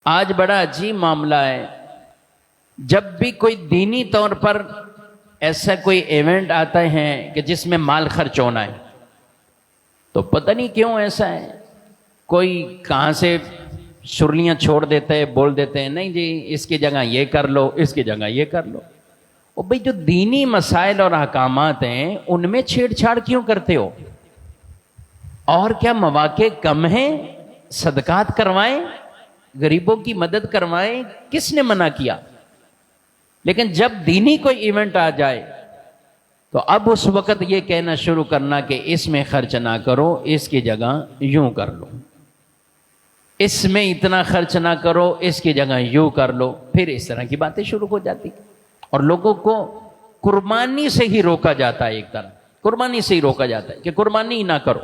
آج بڑا عجیب معاملہ ہے، جب بھی کوئی دینی طور پر ایسا کوئی ایونٹ آتا ہے کہ جس میں مال خرچ ہونا ہے تو پتہ نہیں کیوں ایسا ہے، کوئی کہاں سے شرلیاں چھوڑ دیتے ہیں، بول دیتے ہیں نہیں جی اس کی جگہ یہ کر لو، اس کی جگہ یہ کر لو۔ اور بھئی جو دینی مسائل اور احکامات ہیں ان میں چھیڑ چھاڑ کیوں کرتے ہو؟ اور کیا مواقع کم ہیں؟ صدقات کروائیں، غریبوں کی مدد کروائیں، کس نے منع کیا؟ لیکن جب دینی کوئی ایونٹ آ جائے تو اب اس وقت یہ کہنا شروع کرنا کہ اس میں خرچ نہ کرو، اس کی جگہ یوں کر لو، اس میں اتنا خرچ نہ کرو، اس کی جگہ یوں کر لو۔ پھر اس طرح کی باتیں شروع ہو جاتی اور لوگوں کو قربانی سے ہی روکا جاتا ہے، ایک طرح قربانی سے ہی روکا جاتا ہے کہ قربانی ہی نہ کرو۔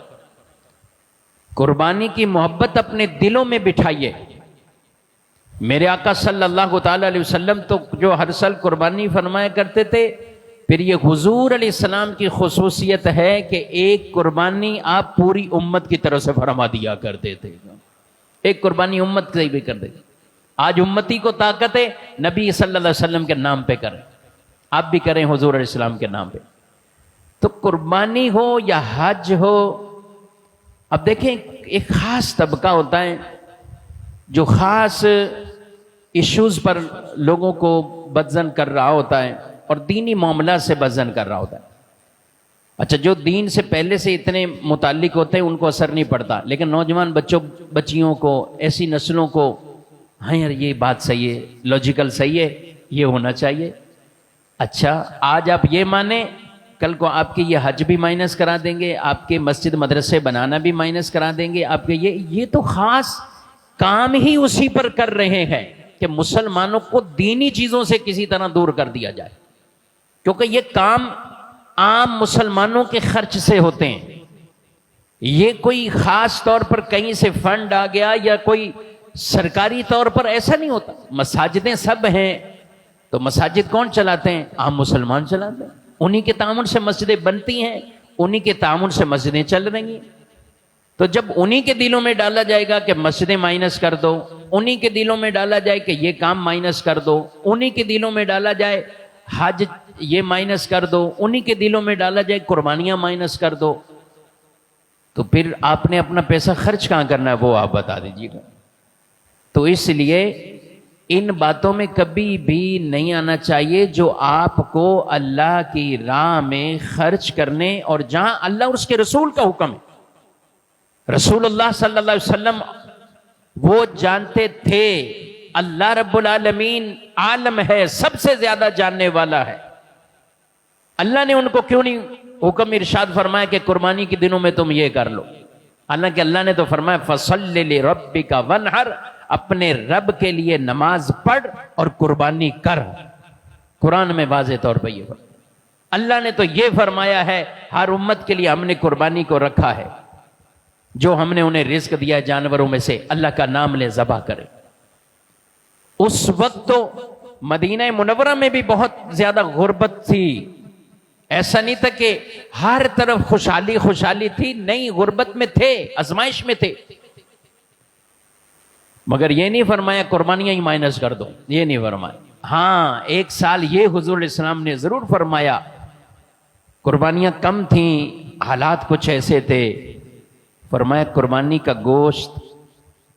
قربانی کی محبت اپنے دلوں میں بٹھائیے۔ میرے آقا صلی اللہ تعالی علیہ وسلم تو جو ہر سال قربانی فرمایا کرتے تھے، پھر یہ حضور علیہ السلام کی خصوصیت ہے کہ ایک قربانی آپ پوری امت کی طرف سے فرما دیا کرتے تھے، ایک قربانی امت سے بھی کر دے۔ آج امتی کو طاقت ہے، نبی صلی اللہ علیہ وسلم کے نام پہ کریں، آپ بھی کریں حضور علیہ السلام کے نام پہ۔ تو قربانی ہو یا حج ہو، اب دیکھیں ایک خاص طبقہ ہوتا ہے جو خاص ایشوز پر لوگوں کو بدزن کر رہا ہوتا ہے اور دینی معاملات سے بدزن کر رہا ہوتا ہے۔ اچھا، جو دین سے پہلے سے اتنے متعلق ہوتے ہیں ان کو اثر نہیں پڑتا، لیکن نوجوان بچیوں کو، ایسی نسلوں کو، ہاں یار یہ بات صحیح ہے، لاجیکل صحیح ہے، یہ ہونا چاہیے۔ اچھا، آج آپ یہ مانیں، کل کو آپ کے یہ حج بھی مائنس کرا دیں گے، آپ کے مسجد مدرسے بنانا بھی مائنس کرا دیں گے، آپ کے یہ تو خاص کام ہی اسی پر کر رہے ہیں کہ مسلمانوں کو دینی چیزوں سے کسی طرح دور کر دیا جائے، کیونکہ یہ کام عام مسلمانوں کے خرچ سے ہوتے ہیں۔ یہ کوئی خاص طور پر کہیں سے فنڈ آ گیا یا کوئی سرکاری طور پر ایسا نہیں ہوتا۔ مساجدیں سب ہیں تو مساجد کون چلاتے ہیں؟ عام مسلمان چلاتے ہیں، انہی کے تعاون سے مسجدیں بنتی ہیں، انہی کے تعاون سے مسجدیں چل رہی ہیں۔ تو جب انہی کے دلوں میں ڈالا جائے گا کہ مسجدیں مائنس کر دو، انہی کے دلوں میں ڈالا جائے کہ یہ کام مائنس کر دو، انہی کے دلوں میں ڈالا جائے حج یہ مائنس کر دو، انہی کے دلوں میں ڈالا جائے قربانیاں مائنس کر دو، تو پھر آپ نے اپنا پیسہ خرچ کہاں کرنا ہے وہ آپ بتا دیجیے گا۔ تو اس لیے ان باتوں میں کبھی بھی نہیں آنا چاہیے جو آپ کو اللہ کی راہ میں خرچ کرنے، اور جہاں اللہ اور اس کے رسول کا حکم ہے۔ رسول اللہ صلی اللہ علیہ وسلم وہ جانتے تھے اللہ رب العالمین عالم ہے، سب سے زیادہ جاننے والا ہے۔ اللہ نے ان کو کیوں نہیں حکم ارشاد فرمایا کہ قربانی کے دنوں میں تم یہ کر لو؟ حالانکہ اللہ نے تو فرمایا فَصَلِّ لِرَبِّكَ وَانْحَرْ، اپنے رب کے لیے نماز پڑھ اور قربانی کر۔ قرآن میں واضح طور پہ یہ فرمایا۔ اللہ نے تو یہ فرمایا ہے ہر امت کے لیے ہم نے قربانی کو رکھا ہے، جو ہم نے انہیں رزق دیا جانوروں میں سے اللہ کا نام لے ذبح کرے۔ اس وقت تو مدینہ منورہ میں بھی بہت زیادہ غربت تھی، ایسا نہیں تھا کہ ہر طرف خوشحالی خوشحالی تھی، نہیں، غربت میں تھے، آزمائش میں تھے، مگر یہ نہیں فرمایا قربانیاں ہی مائنس کر دو، یہ نہیں فرمایا۔ ہاں، ایک سال یہ حضور علیہ السلام نے ضرور فرمایا، قربانیاں کم تھیں، حالات کچھ ایسے تھے، فرمایا قربانی کا گوشت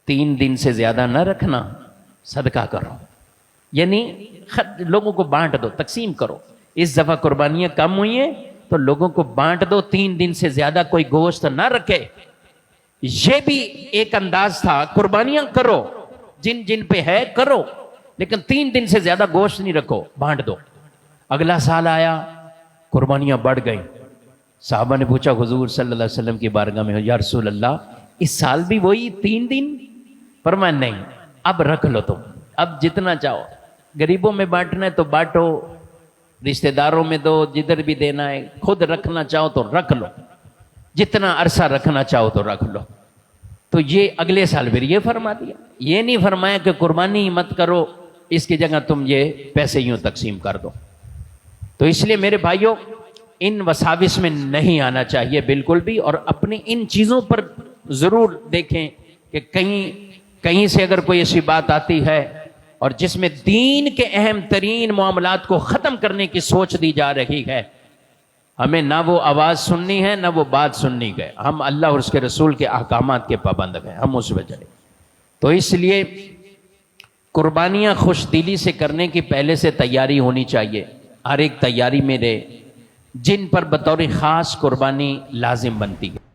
3 دن سے زیادہ نہ رکھنا، صدقہ کرو، یعنی لوگوں کو بانٹ دو، تقسیم کرو۔ اس دفعہ قربانیاں کم ہوئی ہیں تو لوگوں کو بانٹ دو، 3 دن سے زیادہ کوئی گوشت نہ رکھے۔ یہ بھی ایک انداز تھا، قربانیاں کرو، جن جن پہ ہے کرو، لیکن 3 دن سے زیادہ گوشت نہیں رکھو، بانٹ دو۔ اگلا سال آیا، قربانیاں بڑھ گئیں۔ صحابہ نے پوچھا حضور صلی اللہ علیہ وسلم کی بارگاہ میں، یا رسول اللہ اس سال بھی وہی 3 دن؟ فرمایا نہیں، اب رکھ لو، تم اب جتنا چاہو، غریبوں میں بانٹنا ہے تو بانٹو، رشتہ داروں میں دو، جدھر بھی دینا ہے، خود رکھنا چاہو تو رکھ لو، جتنا عرصہ رکھنا چاہو تو رکھ لو۔ تو یہ اگلے سال پھر یہ فرما دیا، یہ نہیں فرمایا کہ قربانی ہی مت کرو، اس کی جگہ تم یہ پیسے یوں تقسیم کر دو۔ تو اس لیے میرے بھائیوں، ان وساوس میں نہیں آنا چاہیے بالکل بھی، اور اپنی ان چیزوں پر ضرور دیکھیں کہ کہیں کہیں سے اگر کوئی ایسی بات آتی ہے اور جس میں دین کے اہم ترین معاملات کو ختم کرنے کی سوچ دی جا رہی ہے، ہمیں نہ وہ آواز سننی ہے نہ وہ بات سننی ہے، ہم اللہ اور اس کے رسول کے احکامات کے پابند ہیں، ہم اس پہ چلیں۔ تو اس لیے قربانیاں خوش دلی سے کرنے کی پہلے سے تیاری ہونی چاہیے، ہر ایک تیاری میں رہے، جن پر بطور خاص قربانی لازم بنتی ہے۔